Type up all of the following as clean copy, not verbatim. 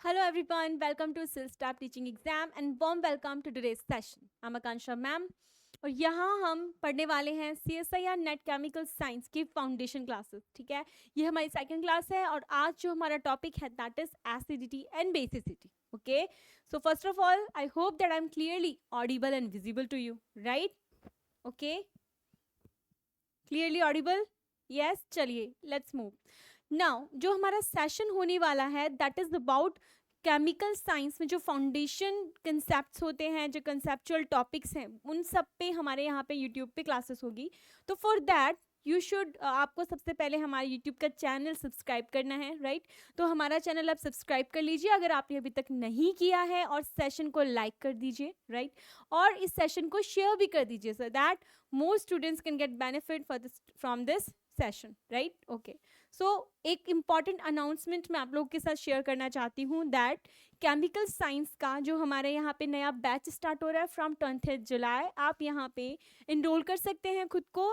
Hello everyone, welcome to SILSTAP Teaching Exam and warm welcome to today's session. I'm Akansha ma'am और यहाँ हम पढ़ने वाले हैं CSIR नेट केमिकल साइंस की फाउंडेशन क्लासेस. ठीक है, ये हमारी सेकंड क्लास है और आज जो हमारा टॉपिक है that is acidity and basicity. Okay, so first of all I hope that I am clearly audible and visible to you, right? Okay, clearly audible? Yes, चलिए लेट्स मूव. नाउ जो हमारा session होने वाला है that is about chemical science में जो foundation concepts होते हैं, जो कंसेप्चुअल टॉपिक्स हैं, उन सब पे हमारे यहाँ पे यूट्यूब पे क्लासेस होगी. तो फॉर दैट यू शुड आपको सबसे पहले हमारे यूट्यूब का चैनल सब्सक्राइब करना है, राइट? तो हमारा चैनल आप सब्सक्राइब कर लीजिए अगर आपने अभी तक नहीं किया है, और सेशन को लाइक कर दीजिए, राइट? और इस सेशन को शेयर भी कर दीजिए so that more students can get benefit from this session, right? Okay, so एक इम्पॉर्टेंट अनाउंसमेंट मैं आप लोगों के साथ शेयर करना चाहती हूँ दैट केमिकल साइंस का जो हमारे यहाँ पे नया बैच स्टार्ट हो रहा है फ्रॉम 20 जुलाई. आप यहाँ पे इनरोल कर सकते हैं खुद को.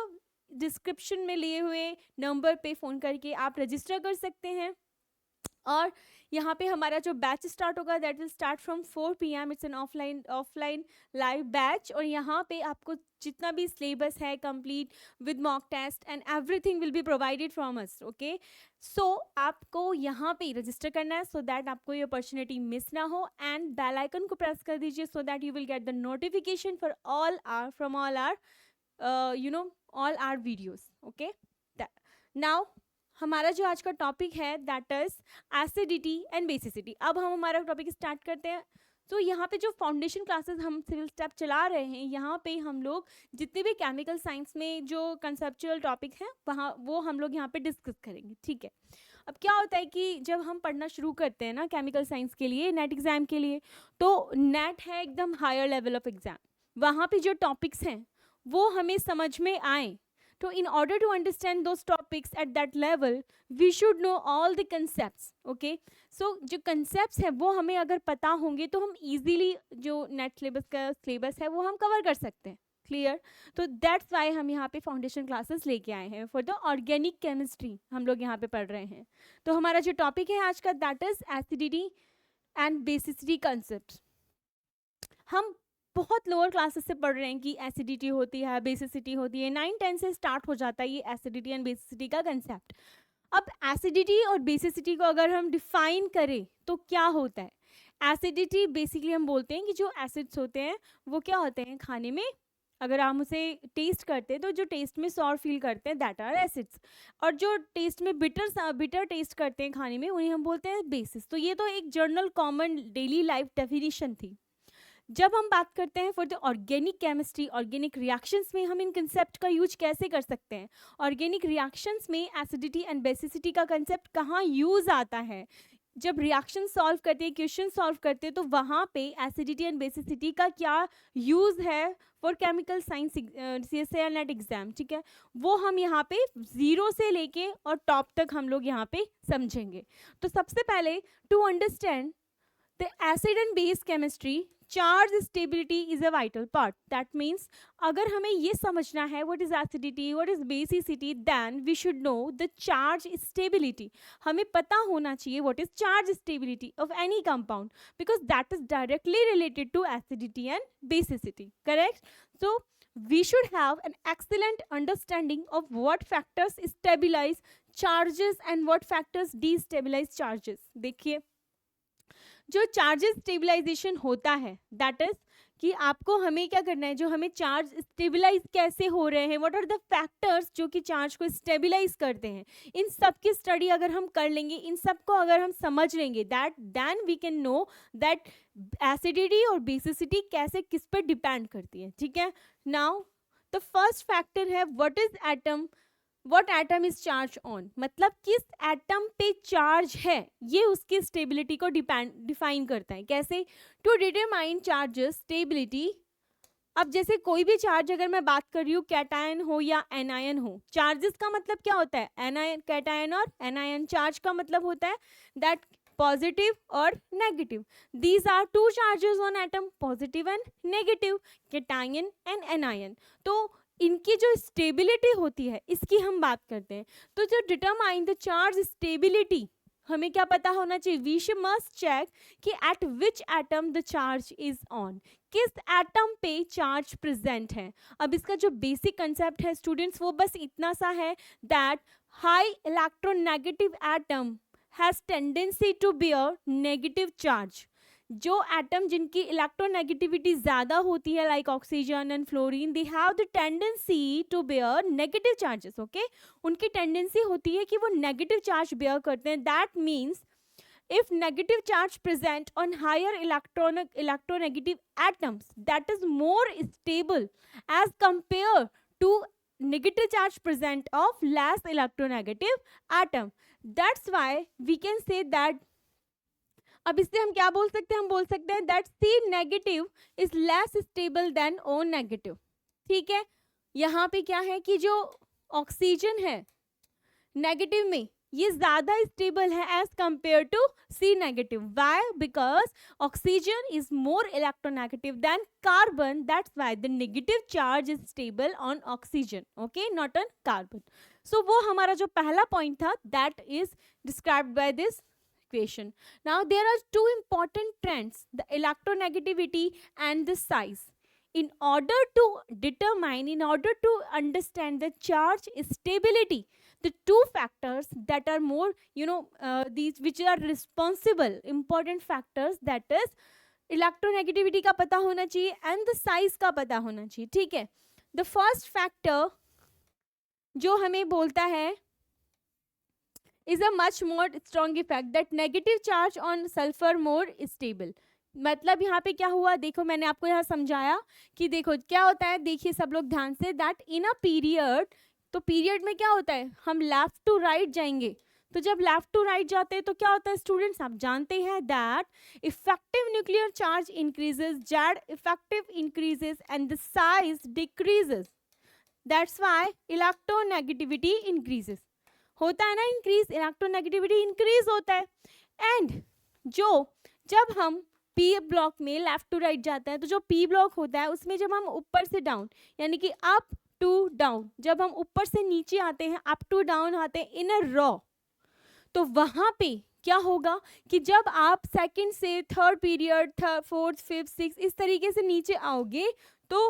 डिस्क्रिप्शन में लिए हुए नंबर पे फ़ोन करके आप रजिस्टर कर सकते हैं. और यहाँ पे हमारा जो बैच स्टार्ट होगा that will start from 4 PM. It's an offline live batch. और यहाँ पे आपको जितना भी सिलेबस है complete with mock test and everything will be provided from us. Okay, so आपको यहाँ पे रजिस्टर करना है सो दैट आपको ये अपॉर्चुनिटी मिस ना हो. एंड बेल आइकन को प्रेस कर दीजिए so that you will get the notification for all our videos. Okay, now हमारा जो आज का टॉपिक है that is acidity and basicity. अब हम हमारा टॉपिक स्टार्ट करते हैं. तो यहाँ पे जो फाउंडेशन क्लासेस हम सिविल स्टेप चला रहे हैं, यहाँ पे हम लोग जितने भी केमिकल साइंस में जो कंसेप्चुअल टॉपिक हैं वहाँ वो हम लोग यहाँ पे डिस्कस करेंगे. ठीक है, अब क्या होता है कि जब हम पढ़ना शुरू करते हैं ना केमिकल साइंस के लिए, नेट एग्जाम के लिए, तो नेट है एकदम हायर लेवल ऑफ एग्जाम. वहाँ पे जो टॉपिक्स हैं वो हमें समझ में आए. So in order to understand those topics at that level, we should know all the concepts. Okay, so जो concepts है वो हमें अगर पता होंगे तो हम easily जो नेट सिलेबस का सिलेबस है वो हम कवर कर सकते हैं. क्लियर? तो दैट्स वाई हम यहाँ पे फाउंडेशन क्लासेस लेके आए हैं फॉर द ऑर्गेनिक केमिस्ट्री. हम लोग यहाँ पे पढ़ रहे हैं. तो हमारा जो टॉपिक है आज का that is acidity and basicity concept. हम बहुत लोअर क्लासेस से पढ़ रहे हैं कि एसिडिटी होती है, बेसिसिटी होती है. 9-10 से स्टार्ट हो जाता है ये एसिडिटी एंड बेसिसिटी का कंसेप्ट. अब एसिडिटी और बेसिसिटी को अगर हम डिफाइन करें तो क्या होता है? एसिडिटी बेसिकली हम बोलते हैं कि जो एसिड्स होते हैं वो क्या होते हैं खाने में, अगर हम उसे टेस्ट करते हैं तो जो टेस्ट में सॉर फील करते हैं दैट आर एसिड्स. और जो टेस्ट में बिटर टेस्ट करते हैं खाने में उन्हें हम बोलते हैं बेसिस. तो ये तो एक general common daily life definition थी. जब हम बात करते हैं for the organic chemistry, organic reactions में हम इन कंसेप्ट का यूज कैसे कर सकते हैं, ऑर्गेनिक रिएक्शंस में एसिडिटी एंड बेसिसिटी का कंसेप्ट कहाँ यूज आता है, जब रिएक्शन सॉल्व करते हैं, क्वेश्चन सॉल्व करते हैं, तो वहाँ पे एसिडिटी एंड बेसिसिटी का क्या यूज़ है for chemical science CSIR net exam. ठीक है, वो हम यहाँ पे 0 से लेके और टॉप तक हम लोग यहाँ पे समझेंगे. तो सबसे पहले to understand the acid and base chemistry, charge stability is a vital part. That means अगर हमें ये समझना है what is acidity, what is basicity, then we should know the charge stability. हमें पता होना चाहिए what is charge stability of any compound because that is directly related to acidity and basicity. Correct? So we should have an excellent understanding of what factors stabilize charges and what factors destabilize charges. देखिए, जो charges stabilization होता है that is कि आपको हमें क्या करना है, जो हमें चार्ज स्टेबलाइज कैसे हो रहे हैं, व्हाट आर द फैक्टर्स जो कि चार्ज को स्टेबलाइज करते हैं, इन सब की स्टडी अगर हम कर लेंगे, इन सब को अगर हम समझ लेंगे that then we can know that acidity और बेसिसिटी कैसे किस पर डिपेंड करती है. ठीक है, नाउ द फर्स्ट फैक्टर है what is atom, what atom is charge on, मतलब किस एटम पे चार्ज है ये उसकी स्टेबिलिटी को डिफाइन करता है. कैसे? To determine charges stability. अब जैसे कोई भी चार्ज अगर मैं बात कर रही हूँ कैटायन हो या एनायन हो, चार्जेस का मतलब क्या होता है? एनायन, कैटायन और एनायन. चार्ज का मतलब होता है दैट पॉजिटिव और negative. These are two charges on atom, positive and negative, cation and anion. तो इनकी जो स्टेबिलिटी होती है इसकी हम बात करते हैं. तो जो डिटरमाइन द चार्ज स्टेबिलिटी हमें क्या पता होना चाहिए, वी शुड मस्ट चेक कि eight which atom the charge is on, किस एटम पे चार्ज प्रेजेंट है। अब इसका जो बेसिक कंसेप्ट है स्टूडेंट्स वो बस इतना सा है that high electronegative atom has tendency to bear negative charge. जो एटम जिनकी इलेक्ट्रोनेगेटिविटी ज़्यादा होती है like oxygen and fluorine, they have the tendency to bear negative charges. Okay, उनकी टेंडेंसी होती है कि वो नेगेटिव चार्ज बेयर करते हैं। That means if negative charge present on higher electronegative atoms, that is more stable as compared to negative charge present of less electronegative atom. That's why we can say that, अब इससे हम क्या बोल सकते हैं, हम बोल सकते हैं that C negative is less stable then O negative. ठीक है, यहाँ पे क्या है कि जो ऑक्सीजन है नेगेटिव में ये ज्यादा स्टेबल है एज कंपेयर टू C नेगेटिव। Why? Because oxygen is more electronegative than carbon, that's why the negative charge is stable on oxygen, okay, not on carbon. So वो हमारा जो पहला पॉइंट था that is described by this equation. Now there are two important trends, the electronegativity and the size. In order to determine, in order to understand the charge stability, the two factors that are more, these which are responsible, important factors, that is electronegativity का पता होना चाहिए and the size का पता होना चाहिए। ठीक है, the first factor जो हमें बोलता है is a much more strong effect that negative charge on sulfur more stable। मतलब यहाँ पे क्या हुआ, देखो मैंने आपको यहाँ समझाया कि देखो क्या होता है, देखिए सब लोग ध्यान से, दैट इन अ पीरियड, तो पीरियड में क्या होता है, हम लेफ्ट टू राइट जाएंगे। तो जब लेफ्ट टू राइट जाते हैं तो क्या होता है स्टूडेंट्स, आप जानते हैं that effective nuclear charge increases, Z effective increases and the size decreases. That's why electronegativity increases, होता है ना इंक्रीज, इलेक्ट्रोनेगेटिविटी इंक्रीज होता है। एंड जब हम पी ब्लॉक में लेफ्ट टू राइट जाता है तो जो पी ब्लॉक होता है उसमें जब हम ऊपर से डाउन यानी कि अप टू डाउन, जब हम ऊपर से नीचे आते हैं, अप टू डाउन आते हैं इन अ रॉ, तो वहां पे क्या होगा कि जब आप सेकंड से third period, fourth, fifth, six इस तरीके से नीचे आओगे तो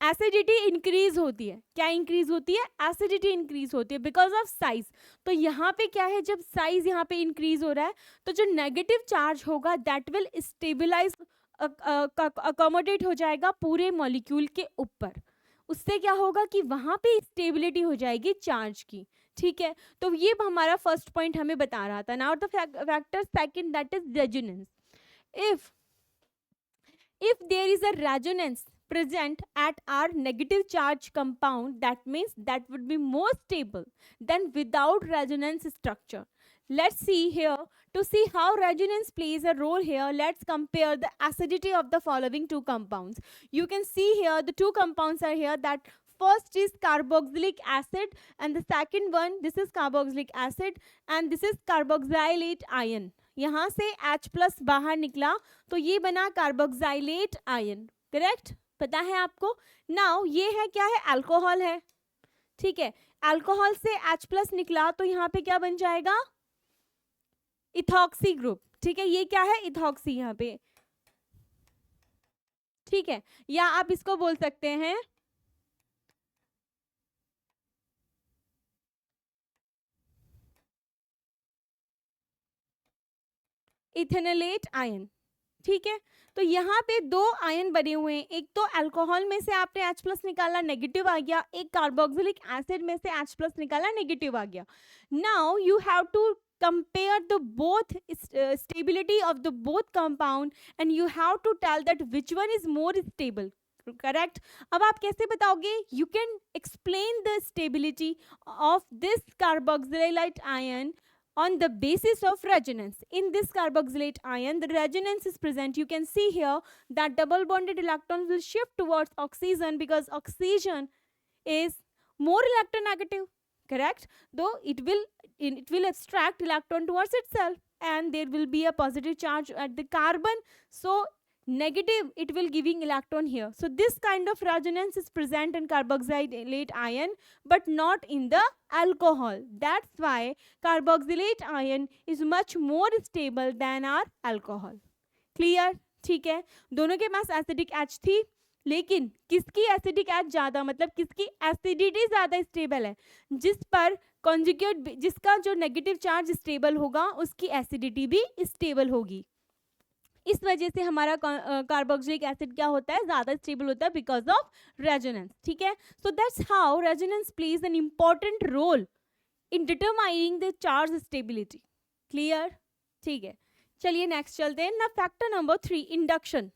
एसिडिटी इंक्रीज होती है। क्या इंक्रीज होती है? एसिडिटी इंक्रीज होती है बिकॉज ऑफ साइज। तो यहाँ पे क्या है, जब साइज यहाँ पे इंक्रीज हो रहा है तो जो नेगेटिव चार्ज होगा दैट विल स्टेबलाइज, अकोमोडेट हो जाएगा पूरे मॉलिक्यूल के ऊपर। उससे क्या होगा कि वहाँ पे स्टेबिलिटी हो जाएगी चार्ज की। ठीक है, तो ये हमारा फर्स्ट पॉइंट हमें बता रहा था। Now the factor second that is resonance. if there is a resonance present at our negative charge compound, that means that would be more stable than without resonance structure. Let's see here, to see how resonance plays a role here, let's compare the acidity of the following two compounds. You can see here the two compounds are here, that first is carboxylic acid and the second one, this is carboxylic acid and this is carboxylate ion. यहाँ से H plus बाहर निकला तो ये बना कार्बोक्साइलेट ion, correct, पता है आपको। नाउ ये है क्या है, अल्कोहल है। ठीक है, अल्कोहल से H प्लस निकला तो यहाँ पे क्या बन जाएगा, इथॉक्सी ग्रुप। ठीक है, ये क्या है, इथॉक्सी यहाँ पे। ठीक है, या आप इसको बोल सकते हैं इथेनोलेट आयन। ठीक है, तो यहाँ पे दो आयन बने हुए हैं, एक तो अल्कोहल में से आपने H प्लस निकाला नेगेटिव आ गया, एक कार्बोक्सिलिक एसिड में से H प्लस निकाला नेगेटिव आ गया। Now you have to compare the both stability of the both compound and you have to tell that which one is more stable, correct। अब आप कैसे बताओगे, you can explain the stability of this carboxylate ion on the basis of resonance. In this carboxylate ion, the resonance is present. You can see here that double bonded electrons will shift towards oxygen because oxygen is more electronegative, correct, though it will abstract electron towards itself and there will be a positive charge at the carbon, so negative, it will giving electron here. So this kind of resonance is present in carboxylate ion but not in the alcohol. That's why carboxylate ion is much more stable than our alcohol. Clear? ठीक है, दोनों के पास acidic H थी, लेकिन किसकी acidic H ज्यादा, मतलब किसकी एसिडिटी ज्यादा स्टेबल है, जिस पर कॉन्जुगेट, जिसका जो नेगेटिव चार्ज स्टेबल होगा उसकी एसिडिटी भी स्टेबल होगी. इस वजह से हमारा कार्बोक्सिलिक एसिड क्या होता है, ज्यादा स्टेबल होता है बिकॉज ऑफ रेजोनेंस. ठीक है, so that's how resonance plays an important role in determining the charge stability. Clear? ठीक है, चलिए नेक्स्ट चलते हैं ना. Factor number 3, induction.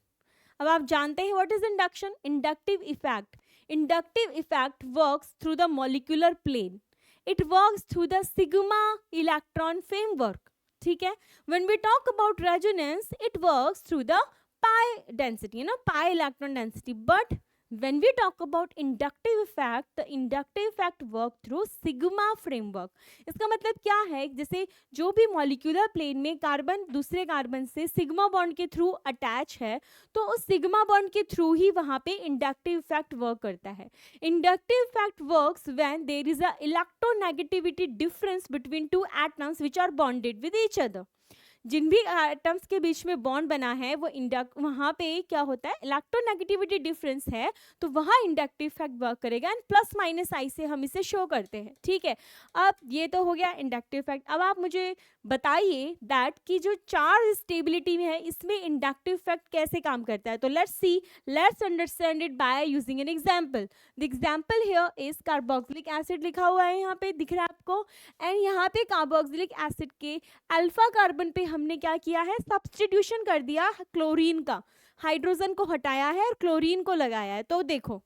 अब आप जानते हैं what is induction. Inductive effect. Inductive effect works through the molecular plane. It works through the sigma electron framework. ठीक है, when we talk about resonance, it works through the pi density, pi electron density. But when we talk about inductive effect, the inductive effect work through sigma framework. इसका मतलब क्या है, जैसे जो भी molecular plane में कार्बन दूसरे carbon से सिग्मा बॉन्ड के थ्रू अटैच है, तो उस सिग्मा बॉन्ड के थ्रू ही वहाँ पे इंडक्टिव इफेक्ट वर्क करता है. Inductive effect works when there is a electronegativity difference between two atoms which are bonded with each other. जिन भी एटम्स के बीच में बॉन्ड बना है वो वहाँ पे क्या होता है, इलेक्ट्रोनेगेटिविटी डिफरेंस है, तो वहाँ इंडक्टिव इफेक्ट वर्क करेगा. एंड प्लस माइनस आई से हम इसे शो करते हैं. ठीक है, अब ये तो हो गया इंडक्टिव इफेक्ट. अब आप मुझे बताइए दैट कि जो चार्ज स्टेबिलिटी में है इसमें इंडक्टिव इफेक्ट कैसे काम करता है. तो let's understand it by using an example. The example here is carboxylic acid. लिखा हुआ है यहाँ पे, दिख रहा है आपको. एंड यहाँ पे कार्बोक्सिलिक एसिड के अल्फा कार्बन पे हमने क्या किया है, सब्स्टिट्यूशन कर दिया क्लोरीन का. हाइड्रोजन को हटाया है और क्लोरीन को लगाया है. तो देखो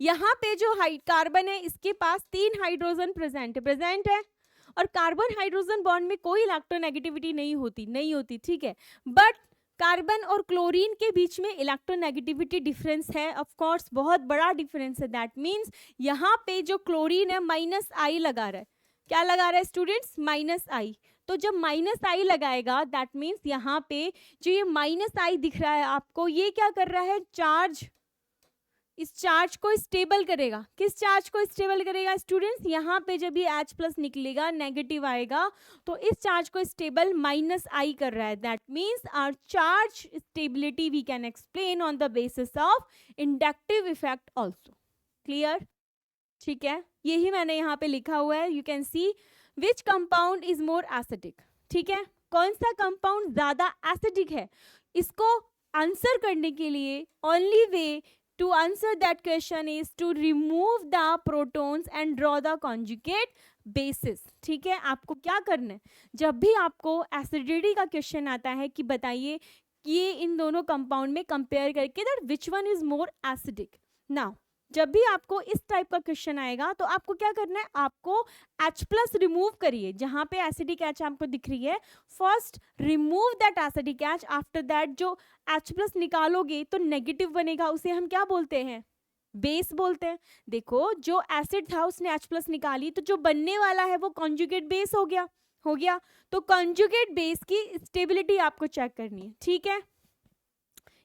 यहाँ पे जो कार्बन है इसके पास 3 हाइड्रोजन प्रेजेंट है और कार्बन हाइड्रोजन बॉन्ड में कोई इलेक्ट्रोनेगेटिविटी नहीं होती. ठीक है, बट कार्बन और क्लोरीन के बीच में इलेक्ट्रोनेगेटिविटी डिफरेंस है. ऑफ कोर्स बहुत बड़ा डिफरेंस है. दैट मीन्स यहाँ पे जो क्लोरीन है माइनस आई लगा रहा है. क्या लगा रहा है स्टूडेंट्स? माइनस आई. तो जब माइनस आई लगाएगा दैट मीन्स यहाँ पे जो ये माइनस आई दिख रहा है आपको, ये क्या कर रहा है, चार्ज, इस चार्ज को स्टेबल करेगा. किस चार्ज को स्टेबल करेगा स्टूडेंट्स? यहाँ पे जब ये H प्लस निकलेगा, नेगेटिव आएगा, तो इस चार्ज को स्टेबल माइनस आई कर रहा है. That means our charge stability we can explain on the basis of inductive effect also. Clear? ठीक है, यही मैंने यहाँ पे लिखा हुआ है. You can see which compound is more acidic. ठीक है, कौन सा कंपाउंड ज्यादा एसिडिक है, इसको आंसर करने के लिए only way to answer that question is to remove the protons and draw the conjugate bases. ठीक है, आपको क्या करना है, जब भी आपको एसिडिटी का क्वेश्चन आता है कि बताइए ये इन दोनों कंपाउंड में कंपेयर करके that which one is more acidic. Now जब भी आपको इस टाइप का क्वेश्चन आएगा तो आपको क्या करना है, आपको H प्लस रिमूव करिए. जहाँ पे एसिडिक H आपको दिख रही है, first remove that acidic H. After that जो H प्लस निकालोगे तो नेगेटिव बनेगा, उसे हम क्या बोलते हैं, बेस बोलते हैं. देखो जो एसिड था उसने H प्लस निकाली, तो जो बनने वाला है वो कॉन्जुगेट बेस हो गया. तो कॉन्जुगेट बेस की स्टेबिलिटी आपको चेक करनी है. ठीक है,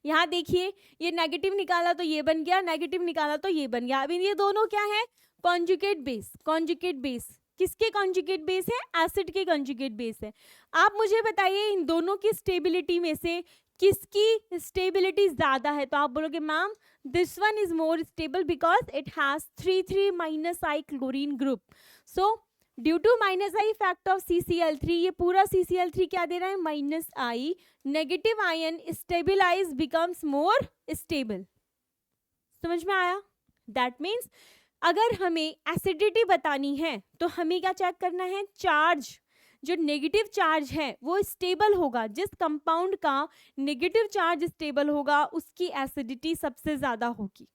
यहाँ देखिए ये नेगेटिव निकाला तो ये बन गया, नेगेटिव निकाला तो ये बन गया. अभी ये दोनों क्या है, कॉन्जुगेट बेस. कॉन्जुगेट बेस किसके कॉन्जुगेट बेस है, एसिड के कॉन्जुगेट बेस है. आप मुझे बताइए इन दोनों की स्टेबिलिटी में से किसकी स्टेबिलिटी ज्यादा है. तो आप बोलोगे ma'am this one is more stable because it has 3 minus I chlorine group. So due to minus I effect of CCl3, ये पूरा CCl3 क्या दे रहा है, minus I. Negative ion stabilize becomes more stable. समझ में आया? दैट मीन्स अगर हमें एसिडिटी बतानी है तो हमें क्या चेक करना है, चार्ज, जो नेगेटिव चार्ज है वो स्टेबल होगा. जिस कंपाउंड का नेगेटिव चार्ज स्टेबल होगा उसकी एसिडिटी सबसे ज्यादा होगी.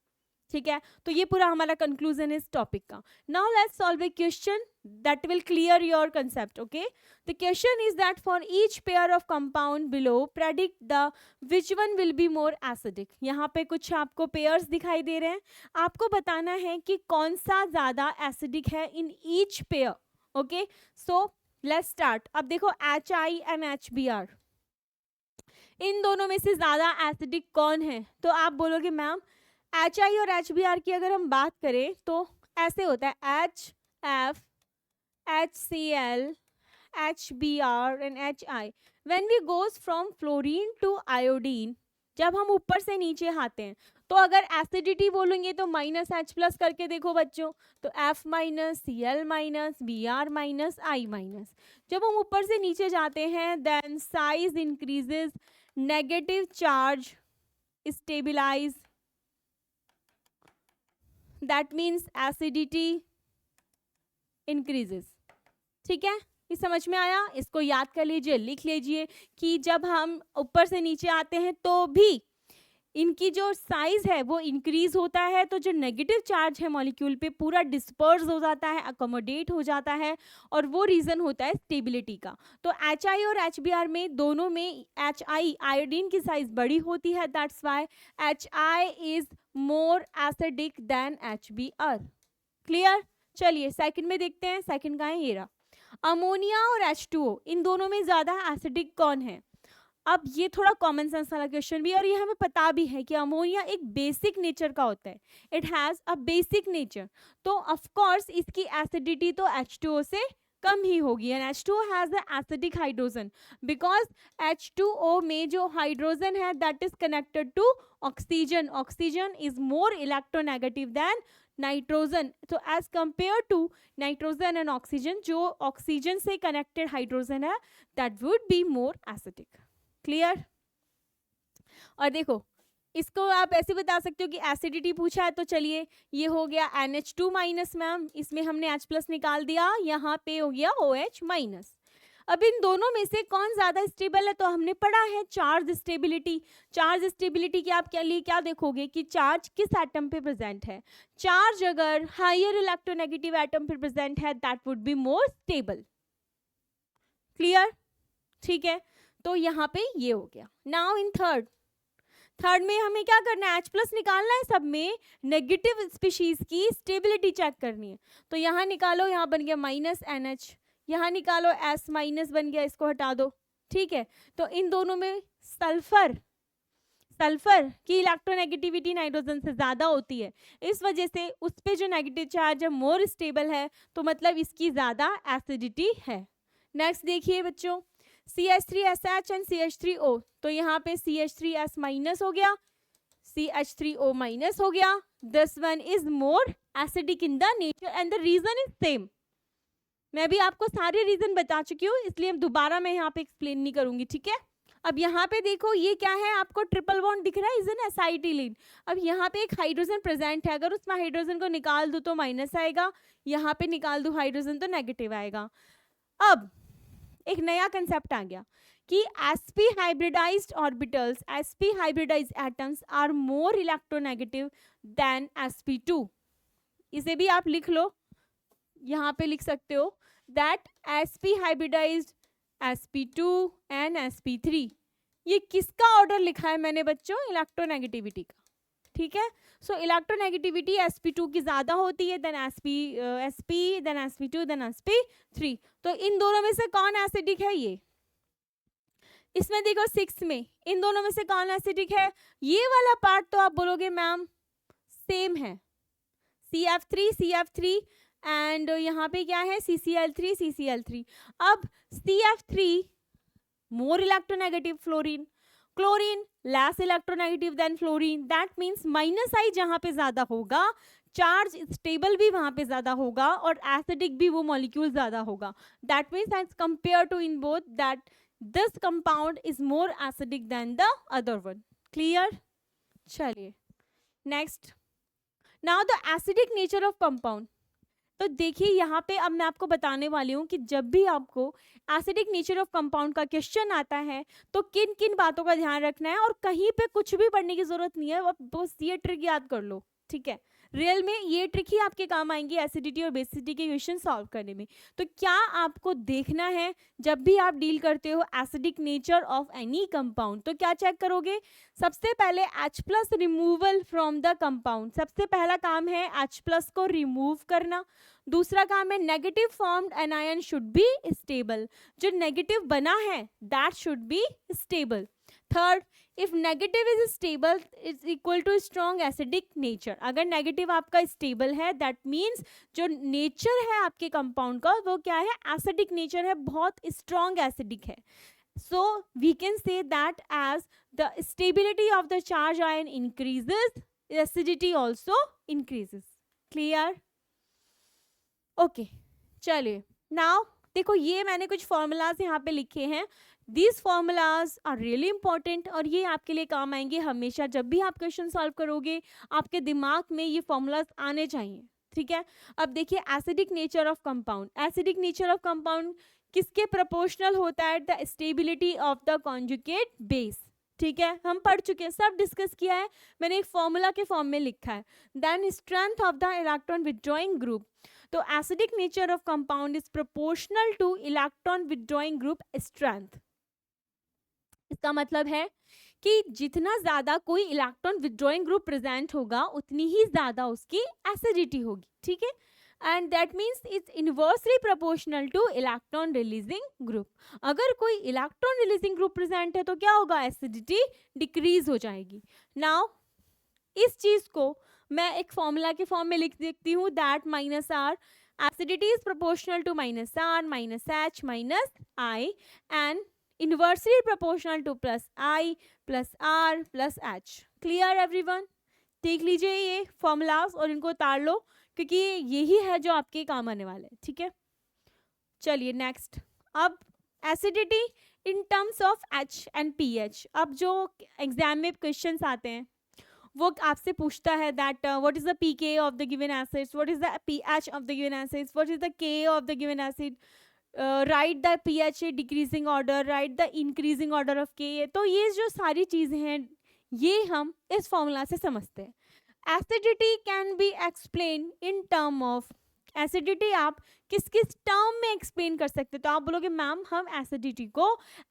ठीक है, तो ये पूरा हमारा कंक्लूजन इस टॉपिक का. Now let's solve A question that will clear your concept. Okay, the question is that for each pair of compound below predict the which one will be more acidic. यहाँ पे कुछ आपको pairs दिखाई दे रहे हैं, आपको बताना है कि कौन सा ज्यादा acidic है in each pair. Okay, so let's start. अब देखो HI and HBr, इन दोनों में से ज़्यादा एसिडिक कौन है? तो आप बोलोगे मैम HI और HBr की अगर हम बात करें तो ऐसे होता है HF, HCl, HBr and HI. When we goes from fluorine to iodine, जब हम ऊपर से नीचे आते हैं तो अगर एसिडिटी बोलेंगे तो माइनस H प्लस करके देखो बच्चों, तो F minus, Cl minus, Br minus, I minus. जब हम ऊपर से नीचे जाते हैं then size increases, negative charge stabilize, that means acidity increases. ठीक है, ये समझ में आया? इसको याद कर लीजिए, लिख लीजिए कि जब हम ऊपर से नीचे आते हैं तो भी इनकी जो साइज है वो इंक्रीज होता है, तो जो नेगेटिव चार्ज है मॉलिक्यूल पे पूरा डिस्पर्स हो जाता है, अकोमोडेट हो जाता है, और वो रीजन होता है स्टेबिलिटी का. तो HI और HBr में दोनों में HI आयोडीन की साइज बड़ी होती है, that's why HI is more acidic then HBr. Clear? चलिए सेकंड में देखते हैं. सेकंड का है ये रहा, अमोनिया और H2O, इन दोनों में ज्यादा एसिडिक कौन है? अब ये थोड़ा कॉमन सेंस वाला क्वेश्चन भी है और ये हमें पता भी है कि अमोनिया एक बेसिक नेचर का होता है, it has a basic nature, तो ऑफ कोर्स इसकी एसिडिटी तो H2O से कम ही होगी. And H2O has a acidic hydrogen because H2O में जो हाइड्रोजन है that is connected to oxygen. Oxygen is more electronegative than nitrogen. तो as compare to nitrogen and oxygen, जो ऑक्सीजन से कनेक्टेड हाइड्रोजन है that would be more acidic. Clear? और देखो इसको आप ऐसे बता सकते हो कि एसिडिटी पूछा है तो चलिए ये हो गया NH2 माइनस मैम, इसमें हमने H प्लस निकाल दिया, यहाँ पे हो गया OH माइनस. अब इन दोनों में से कौन ज्यादा स्टेबल है? तो हमने पढ़ा है चार्ज स्टेबिलिटी. चार्ज स्टेबिलिटी के आप क्या देखोगे कि चार्ज किस एटम पे प्रेजेंट है. चार्ज अगर हायर इलेक्ट्रोनेगेटिव एटम पे प्रेजेंट है that would be more stable. Clear? ठीक है, तो यहाँ पे ये हो गया. नाउ इन थर्ड में हमें क्या करना है? H प्लस निकालना है. सब में नेगेटिव स्पीशीज की स्टेबिलिटी चेक करनी है. तो यहाँ निकालो, यहाँ बन गया माइनस NH, यहाँ निकालो S माइनस बन गया, इसको हटा दो. ठीक है, तो इन दोनों में सल्फर की इलेक्ट्रोनेगेटिविटी नाइट्रोजन से ज़्यादा होती है, इस वजह से उस पर जो नेगेटिव चार्ज है मोर स्टेबल है, तो मतलब इसकी ज़्यादा एसिडिटी है. नेक्स्ट देखिए बच्चों, CH3SH एंड CH3O. तो यहाँ पे CH3S माइनस हो गया, CH3O माइनस हो गया. This one is more acidic in the nature and the reason is same. मैं भी आपको सारे रीजन बता चुकी हूँ, इसलिए दोबारा मैं यहाँ पे एक्सप्लेन नहीं करूंगी. ठीक है, अब यहाँ पे देखो ये क्या है, आपको ट्रिपल बॉन्ड दिख रहा है, इज एन एसाइटिलीन. अब यहाँ पे एक हाइड्रोजन प्रेजेंट है, अगर उसमें हाइड्रोजन को निकाल दूँ तो माइनस आएगा, यहाँ पे निकाल दूँ हाइड्रोजन तो नेगेटिव आएगा. अब एक नया कंसेप्ट आ गया कि sp hybridized orbitals, sp hybridized atoms are more electronegative than sp2. इसे भी आप लिख लो, यहाँ पे लिख सकते हो that sp hybridised sp2 and sp3. ये किसका ऑर्डर लिखा है मैंने बच्चों? इलेक्ट्रोनेगेटिविटी का. ठीक है, सो इलेक्ट्रोनेगेटिविटी sp2 की ज्यादा होती है then sp then sp2 then sp3. तो इन दोनों में से कौन एसिडिक है? ये इसमें देखो 6 में इन दोनों में से कौन एसिडिक है? ये वाला पार्ट तो आप बोलोगे मैम सेम है, CF3 एंड यहाँ पे क्या है? CCl3. अब CF3 more electronegative chlorine less electronegative than fluorine. That means minus I जहाँ पे ज्यादा होगा, चार्ज स्टेबल भी वहाँ पे ज्यादा होगा और एसिडिक भी वो मॉलिक्यूल ज्यादा होगा. That means as compare to in both that this compound is more acidic than the other one. Clear? चलिए next, now the acidic nature of compound. तो देखिए यहाँ पे अब मैं आपको बताने वाली हूँ कि जब भी आपको एसिडिक नेचर ऑफ कंपाउंड का क्वेश्चन आता है तो किन किन बातों का ध्यान रखना है, और कहीं पे कुछ भी पढ़ने की जरूरत नहीं है, अब बस ये ट्रिक याद कर लो. ठीक है, रियल में ये ट्रिक ही आपके काम आएंगी एसिडिटी और बेसिसिटी के क्वेश्चन सॉल्व करने में. तो क्या आपको देखना है जब भी आप डील करते हो acidic nature of any compound, तो क्या चेक करोगे? सबसे पहले H plus removal from the compound. सबसे पहला काम है H प्लस को रिमूव करना. दूसरा काम है negative formed anion should be stable. जो नेगेटिव बना है that should be stable. Third, if negative is stable is equal to strong acidic nature. अगर नेगेटिव आपका स्टेबल है दैट मीन्स जो नेचर है आपके कंपाउंड का वो क्या है, एसिडिक नेचर है, बहुत स्ट्रॉन्ग एसिडिक है. So we can say that as the stability of the charge ion increases, acidity also increases. Clear? Okay, चलिए. Now देखो ये मैंने कुछ फॉर्मूलाज यहाँ पे लिखे हैं. These formulas are really important और ये आपके लिए काम आएंगे हमेशा. जब भी आप क्वेश्चन सॉल्व करोगे आपके दिमाग में ये फॉर्मूलाज आने चाहिए. ठीक है. अब देखिए acidic nature of compound. Acidic nature of compound किसके प्रोपोर्शनल होता है? The stability of the conjugate base. ठीक है, हम पढ़ चुके हैं, सब डिस्कस किया है, मैंने एक फॉर्मूला के फॉर्म में लिखा है. Then strength of the electron withdrawing group. तो acidic nature of compound is proportional to electron withdrawing group strength. इसका मतलब है कि जितना ज्यादा कोई इलेक्ट्रॉन विथड्रॉइंग ग्रुप प्रेजेंट होगा उतनी ही ज्यादा उसकी एसिडिटी होगी. ठीक है, and that means it's inversely proportional to electron releasing group. अगर कोई electron releasing group present है तो क्या होगा? acidity decrease हो जाएगी. Now इस चीज को मैं एक फॉर्मूला के फॉर्म में लिख देती हूँ, that minus r, acidity is proportional to minus r minus h minus I and inversely proportional to plus I plus r plus h. Clear everyone? देख लीजिए ये फॉर्मूलाज और इनको उतार लो क्योंकि यही है जो आपके काम आने वाले हैं. ठीक है, चलिए नेक्स्ट. अब acidity in terms of H and pH. अब जो एग्जाम में क्वेश्चंस आते हैं वो आपसे पूछता है that what is the pK of the given acids, what is the pH of the given acids, what is the K of the given acid, write the pH decreasing order, write the increasing order of K. तो ये जो सारी चीज़ें हैं ये हम इस formula से समझते हैं. Acidity can be explain in term of. Acidity आप किस किस टर्म में एक्सप्लेन कर सकते हैं? तो आप बोलोगे मैम हम एसिडिटी को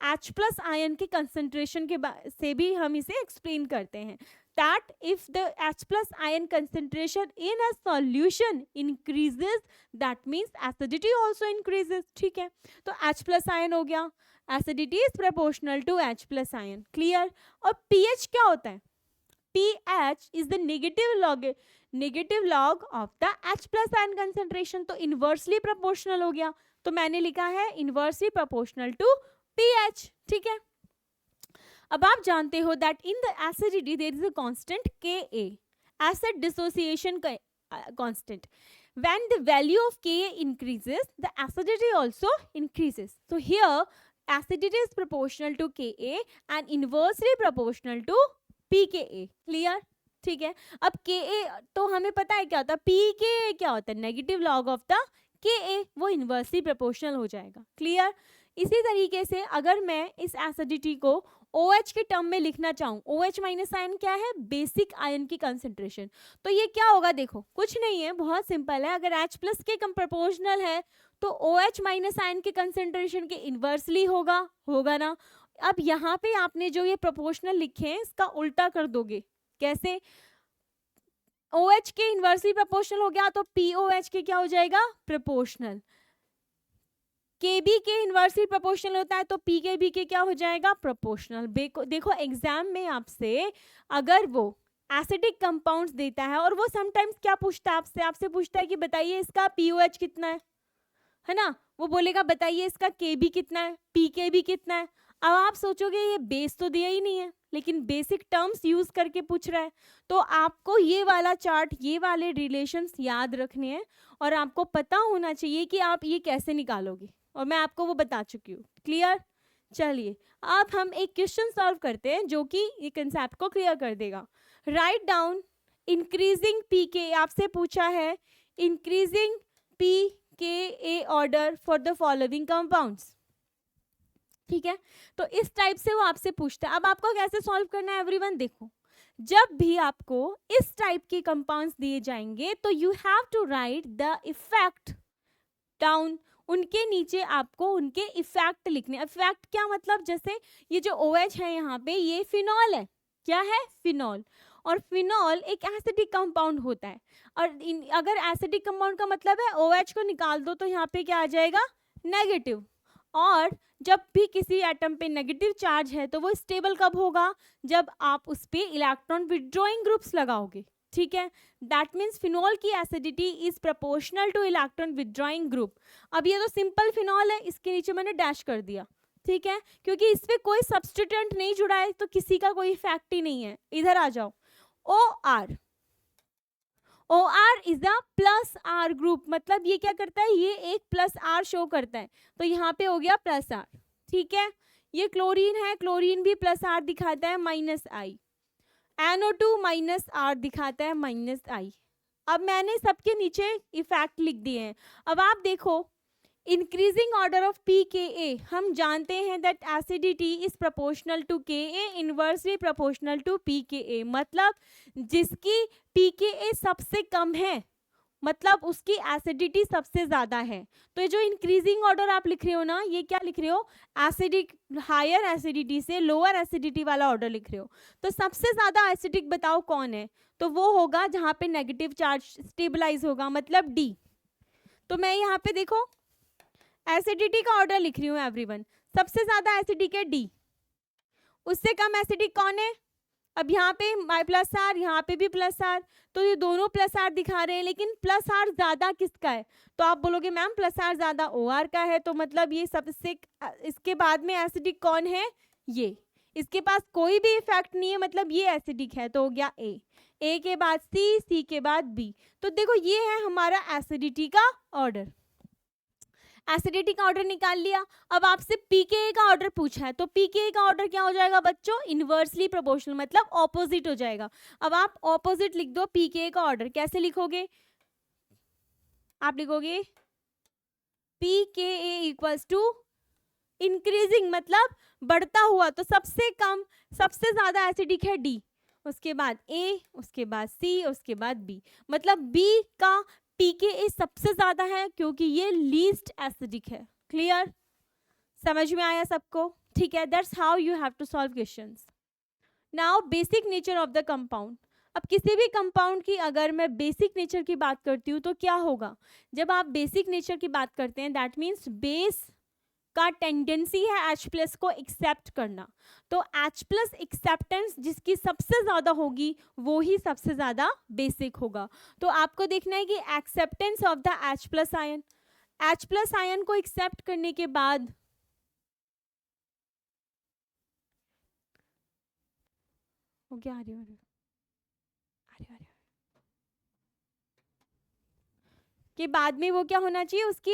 H प्लस आयन के कंसंट्रेशन के से भी हम इसे एक्सप्लेन करते हैं. That if the H plus ion concentration in a solution increases that means acidity also increases. ठीक है, तो H प्लस आयन हो गया, acidity is proportional to H plus ion. Clear? और pH क्या होता है? pH is the negative log of the H plus ion concentration. तो inversely proportional हो गया, तो मैंने लिखा है inversely proportional to pH. ठीक है, अब आप जानते हो that in the acidity there is a constant Ka, acid dissociation constant. When the value of Ka increases, the acidity also increases. So here acidity is proportional to Ka and inversely proportional to pKa. Clear? ठीक है, अब Ka तो हमें पता है क्या होता है, pKa क्या होता है? Negative log of the Ka, वो इन्वर्सली प्रोपोर्शनल हो जाएगा. क्लियर? इसी तरीके से अगर मैं इस एसिडिटी को OH के टर्म में लिखना चाहूँ, OH माइनस आयन क्या है? बेसिक आयन की कंसेंट्रेशन. तो ये क्या होगा? देखो कुछ नहीं है, बहुत सिंपल है. अगर H प्लस के कम प्रोपोर्शनल है तो OH माइनस आयन के कंसेंट्रेशन के इन्वर्सली होगा ना. अब यहाँ पे आपने जो ये प्रोपोर्शनल लिखे हैं इसका उल्टा कर दोगे. कैसे? OH के इन्वर्सली प्रोपोर्शनल हो गया तो POH के क्या हो जाएगा? प्रोपोर्शनल. KB के इन्वर्सली प्रोपोर्शनल होता है तो PKB के क्या हो जाएगा? प्रोपोर्शनल. देखो एग्जाम में आपसे अगर वो एसिडिक कंपाउंड्स देता है और वो समटाइम्स क्या पूछता है आपसे पूछता है कि बताइए इसका POH कितना है ना? वो बोलेगा बताइए इसका KB कितना है, PKB कितना है. अब आप सोचोगे ये बेस तो दिया ही नहीं है, लेकिन बेसिक टर्म्स यूज करके पूछ रहा है. तो आपको ये वाला चार्ट, ये वाले रिलेशंस याद रखने हैं और आपको पता होना चाहिए कि आप ये कैसे निकालोगे, और मैं आपको वो बता चुकी हूँ. क्लियर? चलिए अब हम एक क्वेश्चन सॉल्व करते हैं जो कि ये कंसेप्ट को क्लियर कर देगा. राइट डाउन इंक्रीजिंग पीके. आपसे पूछा है increasing pKa order for the following compounds. ठीक है, तो इस टाइप से वो आपसे पूछता है. अब आपको कैसे सॉल्व करना है एवरीवन? देखो जब भी आपको इस टाइप के कंपाउंड्स दिए जाएंगे तो you have to write the effect down. उनके नीचे आपको उनके इफेक्ट लिखने. इफेक्ट क्या मतलब? जैसे ये जो OH है यहाँ पे ये फिनॉल है. क्या है? फिनॉल. और फिनॉल एक एसिडिक कंपाउंड होता है, और अगर एसिडिक कंपाउंड का मतलब है OH को निकाल दो तो यहाँ पे क्या आ जाएगा? नेगेटिव. और जब भी किसी एटम पे नेगेटिव चार्ज है तो वो स्टेबल कब होगा, जब आप उस पे इलेक्ट्रॉन विड्रॉइंग ग्रुप्स लगाओगे, ठीक है। दैट मीन्स फिनॉल की acidity is proportional to electron withdrawing group. अब ये तो सिंपल फिनॉल है, इसके नीचे मैंने डैश कर दिया, ठीक है, क्योंकि इस पे कोई सब्सटीट्यूएंट नहीं जुड़ा है तो किसी का कोई इफेक्ट ही नहीं है। इधर आ जाओ, OR is a plus R group, मतलब ये क्या करता है, ये एक प्लस आर शो करता है, तो यहाँ पे हो गया प्लस आर, ठीक है। ये क्लोरीन है, क्लोरीन भी प्लस आर दिखाता है -I, NO2 -R दिखाता है -I। अब मैंने सबके नीचे इफेक्ट लिख दिए हैं। अब आप देखो, इंक्रीजिंग ऑर्डर ऑफ pKa, हम जानते हैं that acidity is proportional to Ka, inversely proportional to pKa, मतलब जिसकी pKa सबसे कम है मतलब उसकी एसिडिटी सबसे ज़्यादा है। तो ये जो इंक्रीजिंग ऑर्डर आप लिख रहे हो ना, ये क्या लिख रहे हो, एसिडिक, हायर एसिडिटी से लोअर एसिडिटी वाला ऑर्डर लिख रहे हो। तो सबसे ज़्यादा एसिडिक बताओ कौन है, तो वो होगा जहाँ पे नेगेटिव चार्ज स्टेबलाइज होगा, मतलब D। तो मैं यहाँ पे देखो एसिडिटी का ऑर्डर लिख रही हूँ एवरीवन, सबसे ज़्यादा एसिडिक है D, उससे कम एसिडिक कौन है, अब यहाँ पे प्लस आर, यहाँ पे भी प्लस आर, तो ये दोनों प्लस आर दिखा रहे हैं, लेकिन प्लस आर ज़्यादा किसका है, तो आप बोलोगे मैम प्लस आर ज़्यादा OR का है, तो मतलब ये सबसे इसके बाद में एसिडिक कौन है, ये, इसके पास कोई भी इफेक्ट नहीं है, मतलब ये एसिडिक है, तो हो गया A के बाद C के बाद B। तो देखो ये है हमारा एसिडिटी का ऑर्डर, एसिडिटी का ऑर्डर निकाल लिया। अब आपसे pKa का ऑर्डर पूछा है, तो pKa का ऑर्डर क्या हो जाएगा बच्चों, इनवर्सली प्रोपोर्शनल, मतलब ऑपोजिट हो जाएगा। अब आप ऑपोजिट लिख दो pKa का ऑर्डर, कैसे लिखोगे, आप लिखोगे pKa इक्वल्स टू इंक्रीजिंग, मतलब बढ़ता हुआ, तो सबसे कम सबसे ज्यादा एसिडिक है D, उसके बाद A, उसके बाद C, उसके बाद B, मतलब B का pKa सबसे ज्यादा है क्योंकि ये लीस्ट एसिडिक है। क्लियर, समझ में आया सबको, ठीक है। That's how you have to solve questions. Now basic nature of the compound. अब किसी भी कंपाउंड की अगर मैं बेसिक नेचर की बात करती हूँ तो क्या होगा, जब आप बेसिक नेचर की बात करते हैं दैट मीन्स बेस का टेंडेंसी है H+ को एक्सेप्ट करना, तो H+ एक्सेप्टेंस जिसकी सबसे ज़्यादा होगी वो ही सबसे ज़्यादा बेसिक होगा। तो आपको देखना है कि acceptance of the H+ ion, H+ ion को एक्सेप्ट करने के बाद हो गया, के बाद में वो क्या होना चाहिए, उसकी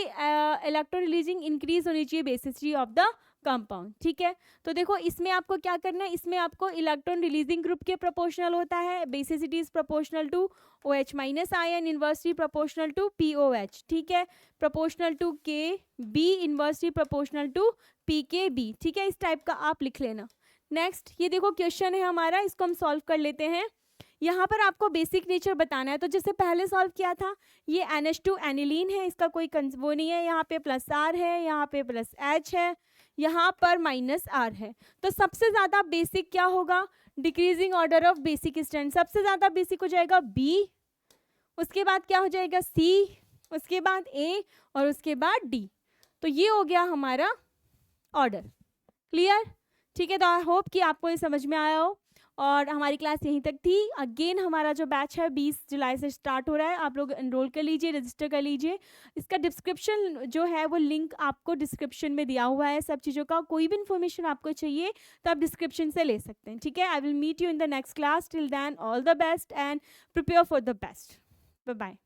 इलेक्ट्रॉन रिलीजिंग इंक्रीज होनी चाहिए बेसिसिटी ऑफ द कंपाउंड, ठीक है। तो देखो इसमें आपको क्या करना है, इसमें आपको इलेक्ट्रॉन रिलीजिंग ग्रुप के प्रोपोर्शनल होता है, basicity is proportional to OH- ion, inversely proportional to POH, ठीक है, proportional to KB, inversely proportional to PKB, ठीक है, इस टाइप का आप लिख लेना। नेक्स्ट ये देखो क्वेश्चन है हमारा, इसको हम सॉल्व कर लेते हैं। यहाँ पर आपको बेसिक नेचर बताना है, तो जैसे पहले सॉल्व किया था, ये NH2 एनिलीन है, इसका कोई वो नहीं है, यहाँ पे +R है, यहाँ पे +H है, यहाँ पर -R है। तो सबसे ज़्यादा बेसिक क्या होगा, decreasing order of basic strength, सबसे ज़्यादा बेसिक हो जाएगा B, उसके बाद क्या हो जाएगा C, उसके बाद A और उसके बाद D। तो ये हो गया हमारा ऑर्डर। क्लियर, ठीक है। तो आई होप कि आपको ये समझ में आया हो, और हमारी क्लास यहीं तक थी। अगेन हमारा जो बैच है 20 जुलाई से स्टार्ट हो रहा है, आप लोग एनरोल कर लीजिए, रजिस्टर कर लीजिए। इसका डिस्क्रिप्शन जो है वो लिंक आपको डिस्क्रिप्शन में दिया हुआ है सब चीज़ों का, कोई भी इन्फॉर्मेशन आपको चाहिए तो आप डिस्क्रिप्शन से ले सकते हैं, ठीक है। I will meet you in the next class, till then all the best and prepare for the best, bye bye.